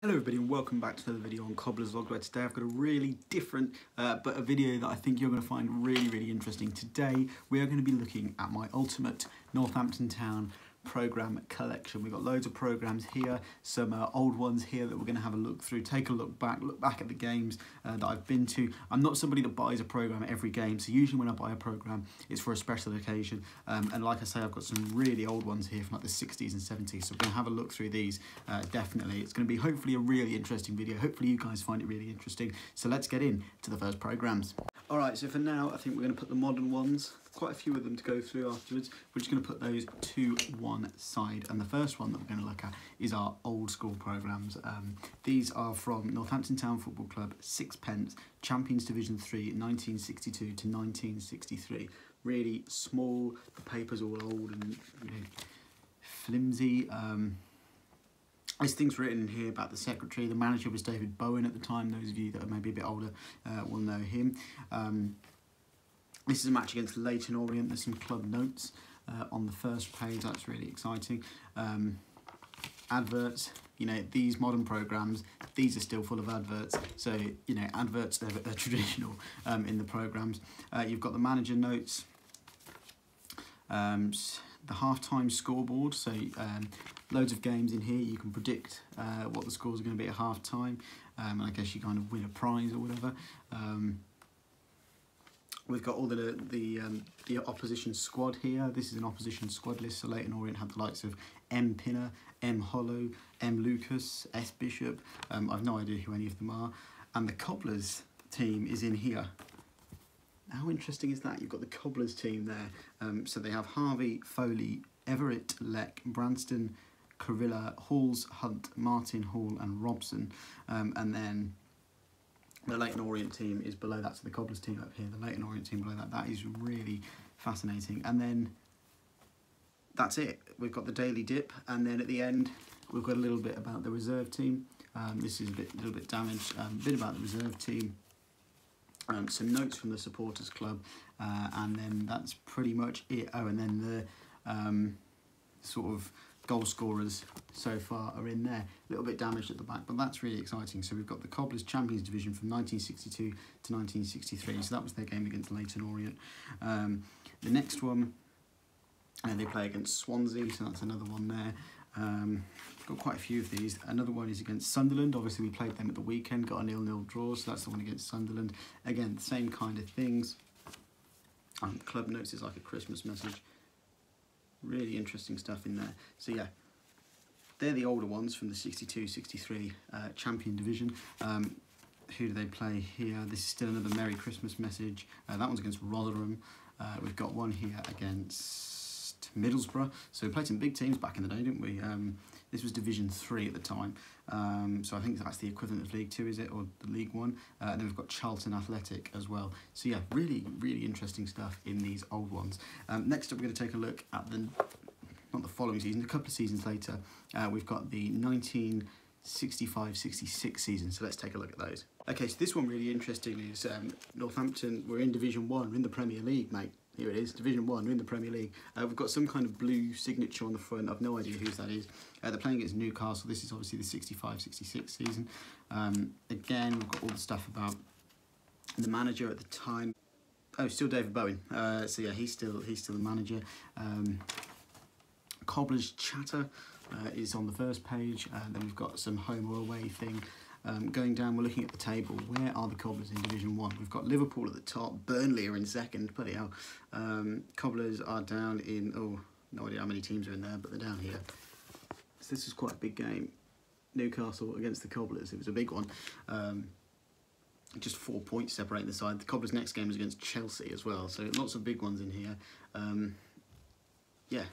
Hello everybody and welcome back to another video on Cobbler's Log, where today I've got a really different but a video that I think you're going to find really interesting. Today we are going to be looking at my ultimate Northampton Town programme collection. We've got loads of programmes here, some old ones here that we're going to have a look through, take a look back at the games that I've been to. I'm not somebody that buys a programme at every game, so usually when I buy a programme it's for a special occasion, and like I say, I've got some really old ones here from like the 60s and 70s, so we're going to have a look through these. Definitely it's going to be hopefully a really interesting video. Hopefully you guys find it really interesting, so let's get in to the first programmes. Alright, so for now I think we're going to put the modern ones, quite a few of them to go through afterwards. We're just going to put those to one side, and the first one that we're going to look at is our old school programmes. These are from Northampton Town Football Club, Sixpence, Champions Division 3, 1962 to 1963. Really small, the paper's all old and flimsy. There's things written in here about the secretary. The manager was David Bowen at the time. Those of you that are maybe a bit older will know him. This is a match against Leyton Orient. There's some club notes on the first page. That's really exciting. Adverts. You know, these modern programmes, these are still full of adverts. So, you know, adverts, they're traditional in the programmes. You've got the manager notes. The half-time scoreboard, so loads of games in here. You can predict what the scores are going to be at half-time, and I guess you kind of win a prize or whatever. We've got all the opposition squad here. This is an opposition squad list, so Leyton Orient had the likes of M. Pinner, M. Hollow, M. Lucas, S. Bishop. I've no idea who any of them are. And the Cobblers team is in here. How interesting is that? You've got the Cobblers team there. So they have Harvey, Foley, Everett, Leck, Branston, Carilla, Halls, Hunt, Martin, Hall and Robson. And then the Leyton Orient team is below that, so the Cobblers team up here, the Leyton Orient team below that. That is really fascinating. And then that's it. We've got the Daily Dip, and then at the end we've got a little bit about the reserve team. This is a little bit damaged. A bit about the reserve team. Some notes from the supporters club, and then that's pretty much it. Oh, and then the sort of goal scorers so far are in there. A little bit damaged at the back, but that's really exciting. So we've got the Cobblers Champions Division from 1962 to 1963. So that was their game against Leyton Orient. The next one, they play against Swansea, so that's another one there. Got quite a few of these. Another one is against Sunderland. Obviously we played them at the weekend, got a 0-0 draw, so that's the one against Sunderland. Again, the same kind of things. Club notes is like a Christmas message. Really interesting stuff in there. So yeah, they're the older ones from the 62-63 Champion Division. Who do they play here? This is still another Merry Christmas message. That one's against Rotherham. We've got one here against Middlesbrough. So we played some big teams back in the day, didn't we? This was Division 3 at the time, so I think that's the equivalent of League 2, is it, or the League 1? And then we've got Charlton Athletic as well. So yeah, really interesting stuff in these old ones. Next up, we're going to take a look at not the following season, a couple of seasons later. We've got the 1965-66 season, so let's take a look at those. Okay, so this one really interesting is Northampton. We're in Division 1, we're in the Premier League, mate. Here it is, Division 1, we're in the Premier League. We've got some kind of blue signature on the front. I've no idea whose that is. They're playing against Newcastle. This is obviously the 65-66 season. Again, we've got all the stuff about the manager at the time. Oh, still David Bowen. So yeah, he's still the manager. Cobbler's Chatter is on the first page. Then we've got some home or away thing. Going down, we're looking at the table. Where are the Cobblers in Division 1? We've got Liverpool at the top, Burnley are in second, bloody hell. Cobblers are down in, oh, no idea how many teams are in there, but they're down here. So this was quite a big game. Newcastle against the Cobblers, it was a big one. Just 4 points separating the side. The Cobblers' next game is against Chelsea as well, so lots of big ones in here. Yeah,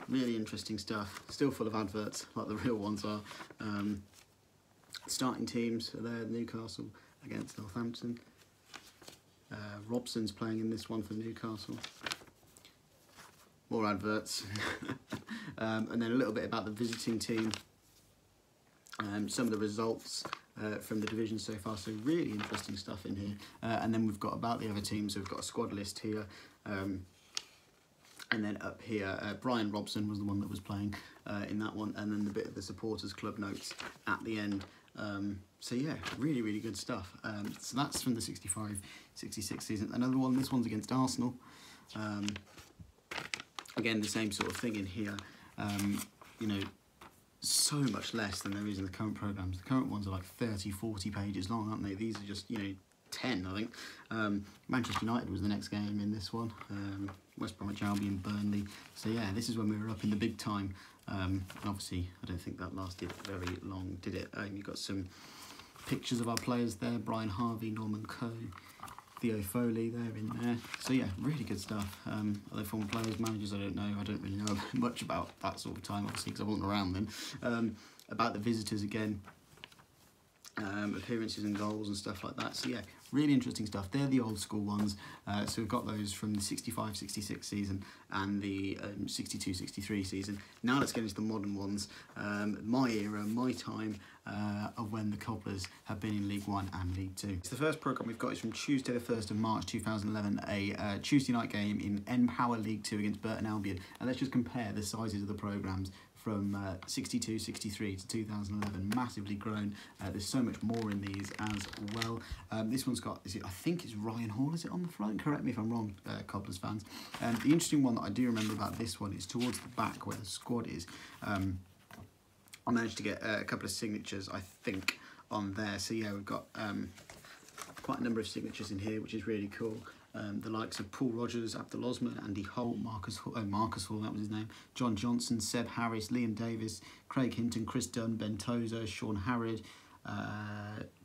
really interesting stuff. Still full of adverts, like the real ones are. Starting teams are there, Newcastle against Northampton. Robson's playing in this one for Newcastle. More adverts. And then a little bit about the visiting team. Some of the results from the division so far, so really interesting stuff in here. And then we've got about the other teams, so we've got a squad list here. And then up here, Brian Robson was the one that was playing in that one, and then the bit of the supporters club notes at the end. So yeah, really, really good stuff. So that's from the 65-66 season. Another one, this one's against Arsenal. Again, the same sort of thing in here. You know, so much less than there is in the current programmes. The current ones are like 30, 40 pages long, aren't they? These are just, you know, 10, I think. Manchester United was the next game in this one. West Bromwich Albion, Burnley. So yeah, this is when we were up in the big time. And obviously, I don't think that lasted very long, did it? You've got some pictures of our players there. Brian Harvey, Norman Coe, Theo Foley there in there. So yeah, really good stuff. Other former players, managers, I don't know. I don't really know much about that sort of time, obviously, because I wasn't around then. About the visitors again. Appearances and goals and stuff like that. So yeah, really interesting stuff. They're the old school ones. So we've got those from the 65-66 season and the 62-63 season. Now let's get into the modern ones. My era, my time of when the Cobblers have been in League One and League Two. So the first programme we've got is from Tuesday the 1st of March 2011, a Tuesday night game in N-Power League Two against Burton Albion. And let's just compare the sizes of the programmes from 62-63 to 2011, massively grown. There's so much more in these as well. This one's got, I think it's Ryan Hall, is it on the front? Correct me if I'm wrong, Cobblers fans. The interesting one that I do remember about this one is towards the back where the squad is. I managed to get a couple of signatures, I think, on there. So yeah, we've got quite a number of signatures in here, which is really cool. The likes of Paul Rogers, Abdul Osman, Andy Holt, Marcus Hall, that was his name, John Johnson, Seb Harris, Liam Davis, Craig Hinton, Chris Dunn, Ben Tozer, Sean Harrod,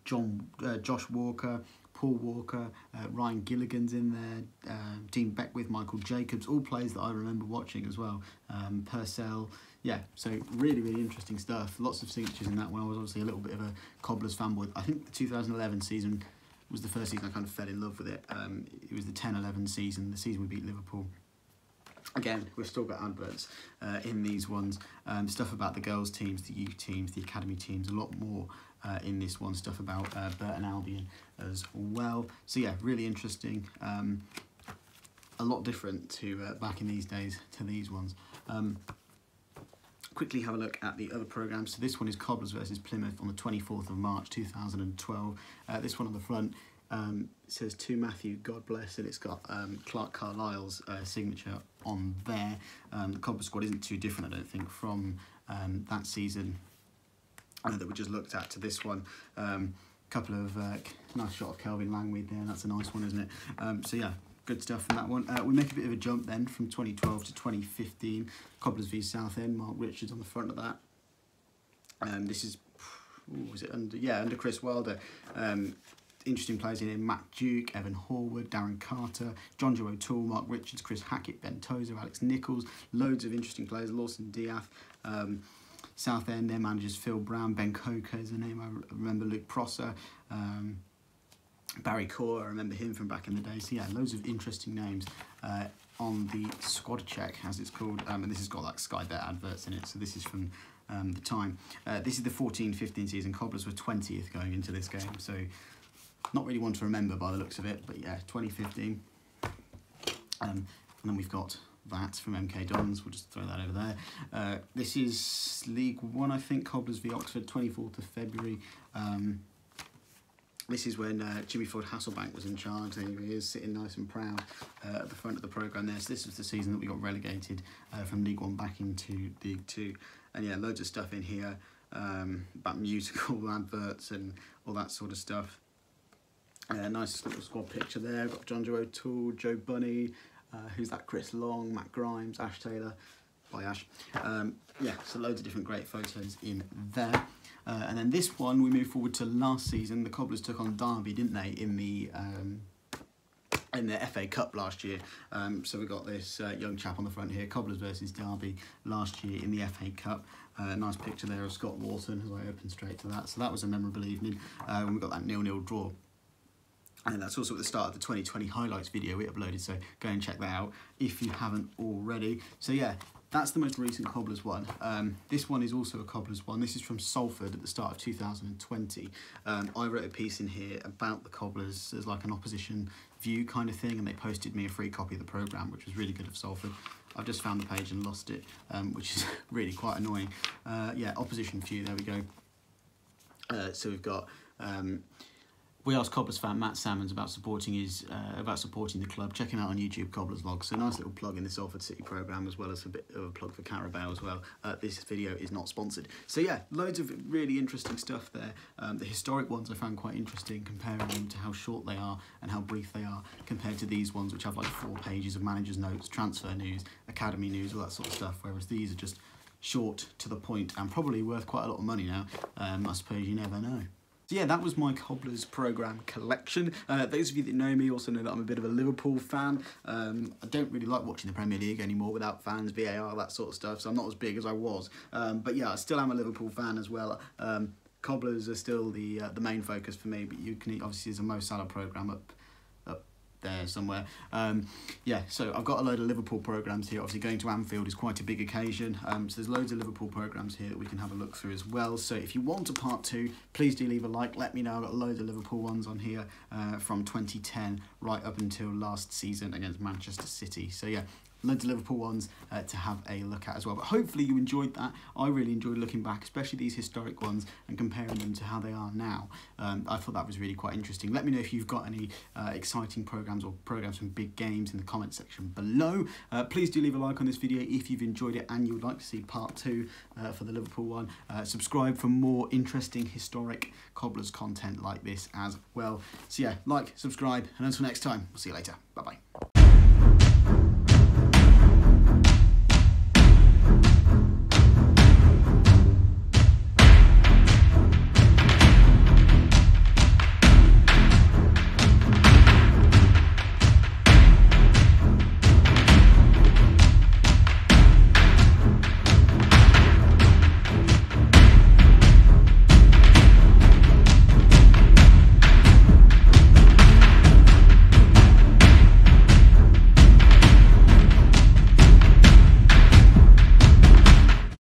Josh Walker, Paul Walker, Ryan Gilligan's in there, Dean Beckwith, Michael Jacobs, all players that I remember watching as well, Purcell. Yeah, so really, really interesting stuff. Lots of signatures in that one. I was obviously a little bit of a Cobblers fanboy. I think the 2011 season was the first season I kind of fell in love with it. It was the 10-11 season, the season we beat Liverpool. Again, we've still got adverts in these ones. Stuff about the girls' teams, the youth teams, the academy teams, a lot more in this one. Stuff about Burton Albion as well. So yeah, really interesting. A lot different to back in these days to these ones. Quickly have a look at the other programmes. So this one is Cobblers versus Plymouth on the 24th of March 2012. This one on the front says to Matthew, God bless, and it's got Clark Carlisle's signature on there. The Cobblers squad isn't too different, I don't think, from that season that we just looked at to this one. Couple of nice shot of Kelvin Langweed there, that's a nice one, isn't it? So yeah, good stuff from that one. We make a bit of a jump then from 2012 to 2015. Cobblers v Southend, Mark Richards on the front of that. This is, was it under Chris Wilder. Interesting players in here: Matt Duke, Evan Horwood, Darren Carter, John Joe O'Toole, Mark Richards, Chris Hackett, Ben Tozer, Alex Nichols. Loads of interesting players. Lawson Diath. Southend, their managers Phil Brown, Ben Coker is the name I remember. Luke Prosser. Barry Core, I remember him from back in the day. So yeah, loads of interesting names on the squad check, as it's called. And this has got like Sky Bet adverts in it, so this is from the time. This is the 14-15 season. Cobblers were 20th going into this game, so not really one to remember by the looks of it, but yeah, 2015. And then we've got that from MK Dons, we'll just throw that over there. This is League One, I think, Cobblers v Oxford, 24th of February. This is when Jimmy Ford Hasselbank was in charge. There he is, sitting nice and proud at the front of the programme there. So this was the season that we got relegated from League One back into League Two. And yeah, loads of stuff in here about musical adverts and all that sort of stuff. Nice little squad picture there. Got John Joe O'Toole, Joe Bunny, who's that? Chris Long, Matt Grimes, Ash Taylor. Bye Ash. Yeah, so loads of different great photos in there. And then this one, we move forward to last season. The Cobblers took on Derby, didn't they, in the FA Cup last year. So we got this young chap on the front here, Cobblers versus Derby last year in the FA Cup. Nice picture there of Scott Wharton as I opened straight to that. So that was a memorable evening when we got that 0-0 draw. And that's also at the start of the 2020 highlights video we uploaded, so go and check that out if you haven't already. So yeah, that's the most recent Cobblers one. This one is also a Cobblers one. This is from Salford at the start of 2020. I wrote a piece in here about the Cobblers as like an opposition view kind of thing, and they posted me a free copy of the programme, which was really good of Salford. I've just found the page and lost it, which is really quite annoying. Yeah, opposition few, there we go. So we've got we asked Cobblers fan Matt Salmons about supporting the club. Checking out on YouTube Cobblers Vlog. So nice little plug in this Salford City programme, as well as a bit of a plug for Carabao as well. This video is not sponsored. So yeah, loads of really interesting stuff there. The historic ones I found quite interesting, comparing them to how short they are and how brief they are compared to these ones, which have like 4 pages of managers' notes, transfer news, academy news, all that sort of stuff. Whereas these are just short, to the point, and probably worth quite a lot of money now. I suppose you never know. So yeah, that was my Cobblers programme collection. Those of you that know me also know that I'm a bit of a Liverpool fan. I don't really like watching the Premier League anymore without fans, VAR, that sort of stuff, so I'm not as big as I was. But yeah, I still am a Liverpool fan as well. Cobblers are still the main focus for me, but you can obviously, there's a Mo Salah programme up there somewhere. Yeah, so I've got a load of Liverpool programmes here. Obviously going to Anfield is quite a big occasion, so there's loads of Liverpool programmes here that we can have a look through as well. So if you want a part 2, please do leave a like, let me know. I've got loads of Liverpool ones on here from 2010 right up until last season against Manchester City. So yeah, loads of Liverpool ones to have a look at as well. But hopefully you enjoyed that. I really enjoyed looking back, especially these historic ones, and comparing them to how they are now. I thought that was really quite interesting. Let me know if you've got any exciting programmes or programmes from big games in the comment section below. Please do leave a like on this video if you've enjoyed it and you would like to see part 2 for the Liverpool one. Subscribe for more interesting historic Cobblers content like this as well. So yeah, like, subscribe, and until next time, we'll see you later. Bye bye.